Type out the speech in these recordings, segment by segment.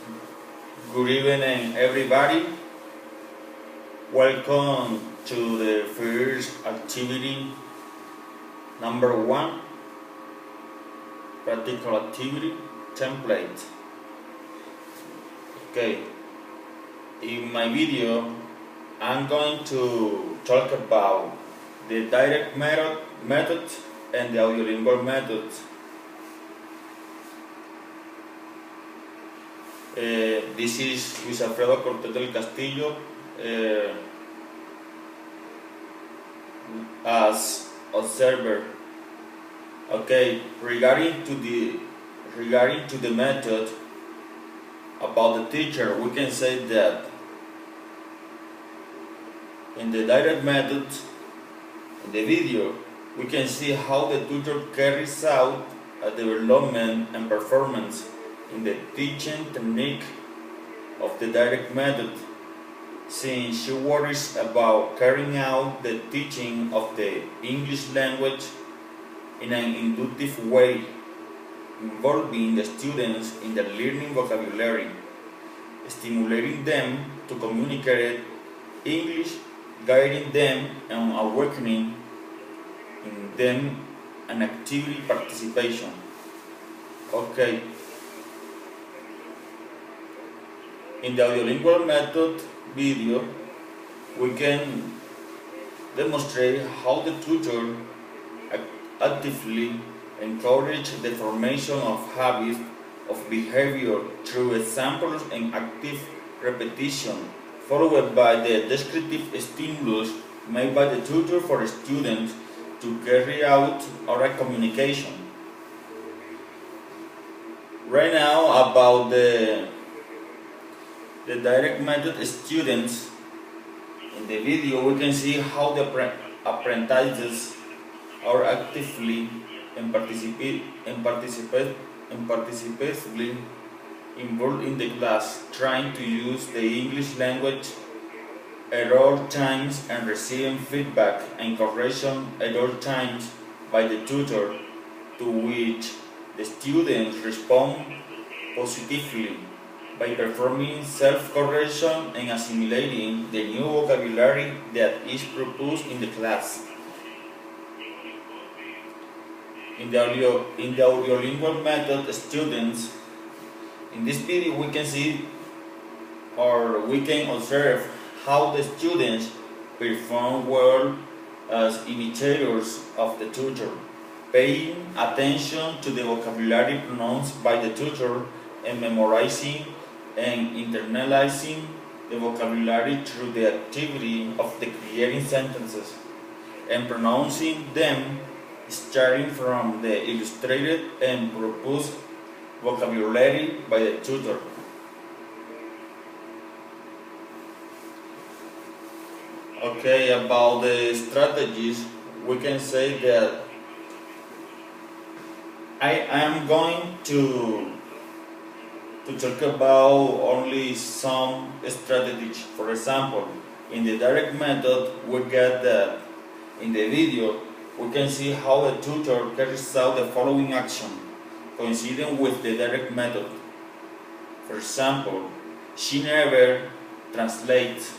Good evening, everybody. Welcome to the first activity, number 1, practical activity template. Okay, in my video, I'm going to talk about the direct method and the audiolingual method. This is Luis Alfredo Cortés del Castillo as observer. Okay, regarding to the method about the teacher, we can say that in the direct method, in the video, we can see how the tutor carries out a development and performance in the teaching technique of the direct method, since she worries about carrying out the teaching of the English language in an inductive way, involving the students in the learning vocabulary, stimulating them to communicate English, guiding them and awakening in them an activity participation. Okay. In the audiolingual method video, we can demonstrate how the tutor actively encourages the formation of habits of behavior through examples and active repetition, followed by the descriptive stimulus made by the tutor for students to carry out oral communication. Right now, about the direct method students, in the video we can see how the apprentices are actively and participatively involved in the class, trying to use the English language at all times and receiving feedback and correction at all times by the tutor, to which the students respond positively by performing self-correction and assimilating the new vocabulary that is proposed in the class. In the audiolingual method students, in this video we can see or we can observe how the students perform well as imitators of the tutor, paying attention to the vocabulary pronounced by the tutor and memorizing and internalizing the vocabulary through the activity of the creating sentences and pronouncing them, starting from the illustrated and proposed vocabulary by the tutor. Okay, about the strategies, we can say that I am going to talk about only some strategies. For example, in the direct method, we get that in the video we can see how the tutor carries out the following action, coinciding with the direct method. For example, she never translates,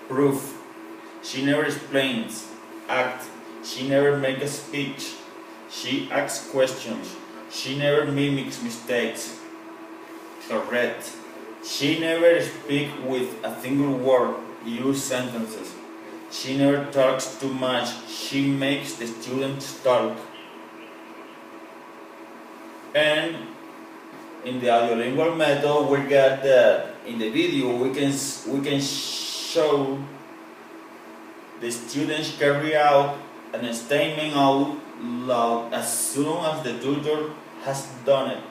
proof, she never explains, act, she never makes a speech, she asks questions, she never mimics mistakes, correct, she never speaks with a single word, use sentences, she never talks too much, she makes the students talk. And in the audiolingual method, we get that in the video we can show the students carry out a statement out loud as soon as the tutor has done it.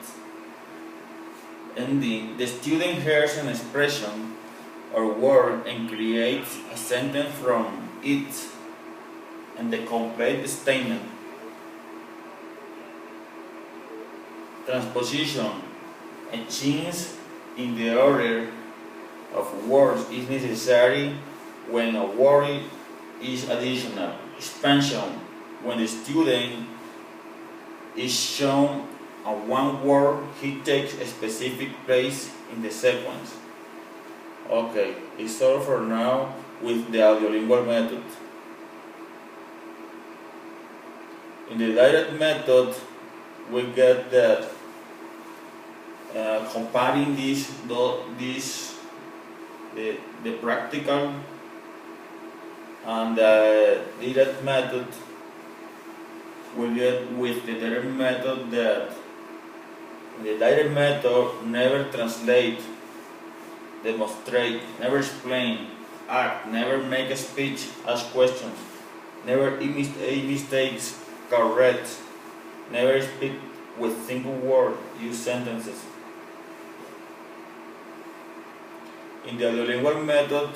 And the student hears an expression or word and creates a sentence from it and the complete statement. Transposition, a change in the order of words is necessary when a word is additional. Expansion, when the student is shown and one word he takes a specific place in the sequence. Okay, it's all for now with the audiolingual method. In the direct method, we get that comparing the practical and the direct method, we get with the direct method that the direct method never translate, demonstrate, never explain, act, never make a speech, ask questions, never imitate mistakes, correct, never speak with single word, use sentences. In the audiolingual method,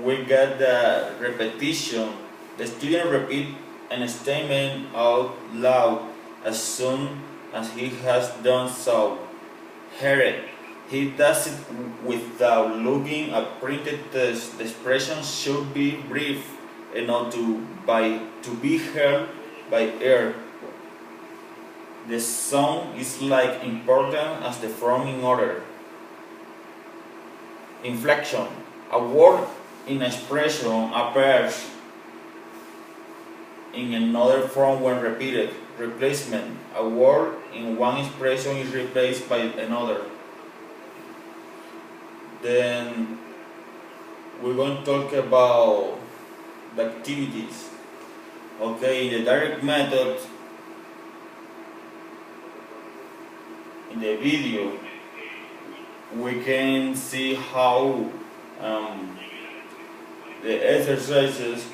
we get the repetition. The student repeats a statement out loud as soon as he has done so. Heard. He does it without looking at printed text. The expression should be brief enough to be heard by ear. The sound is like important as the form in order. Inflection. A word in expression appears in another form when repeated. Replacement. A word in one expression is replaced by another. Then we're going to talk about the activities. Okay, in the direct method, in the video, we can see how the exercises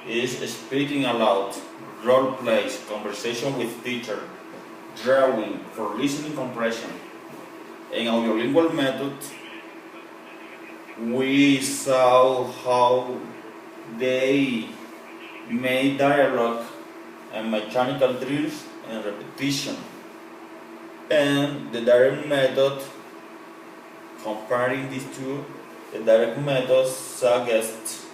is speaking aloud, role plays, conversation with teacher, drawing for listening comprehension. In audiolingual method, we saw how they made dialogue and mechanical drills and repetition. And the direct method, comparing these two, the direct method suggests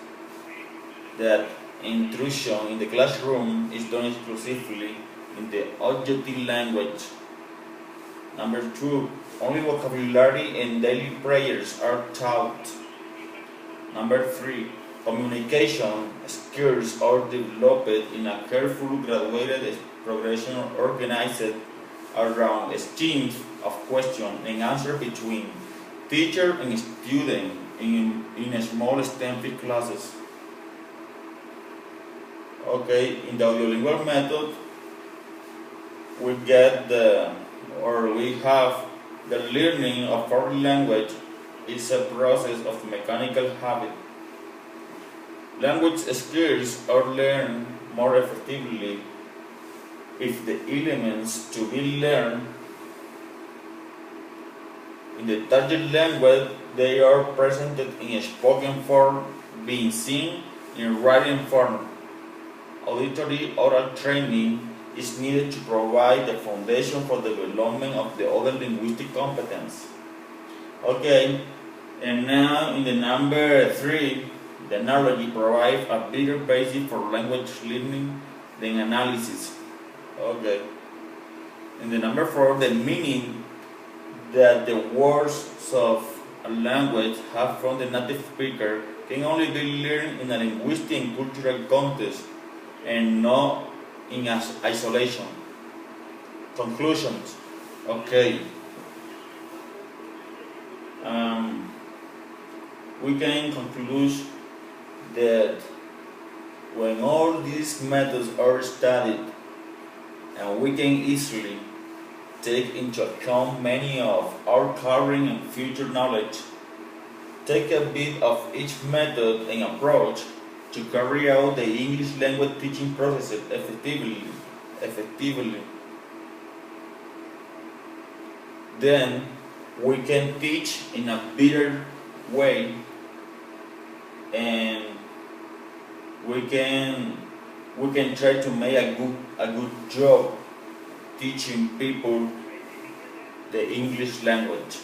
that intrusion in the classroom is done exclusively in the objective language. Number 2, only vocabulary and daily prayers are taught. Number 3, communication skills are developed in a careful graduated progression organized around streams of question and answer between teacher and student in small STEM classes. Okay, in the audiolingual method, we have the learning of foreign language is a process of mechanical habit. Language skills are learned more effectively if the elements to be learned in the target language they are presented in a spoken form, being seen in writing form. Auditory oral training is needed to provide the foundation for the development of the other linguistic competence. Okay, and now in the number 3, the analogy provides a better basis for language learning than analysis. Okay. In the number 4, the meaning that the words of a language have from the native speaker can only be learned in a linguistic and cultural context and not in isolation. Conclusions. Okay. We can conclude that when all these methods are studied, and we can easily take into account many of our current and future knowledge, take a bit of each method and approach to carry out the English language teaching process effectively. Then we can teach in a better way, and we can try to make a good job teaching people the English language.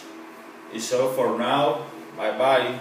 It's all for now. Bye bye.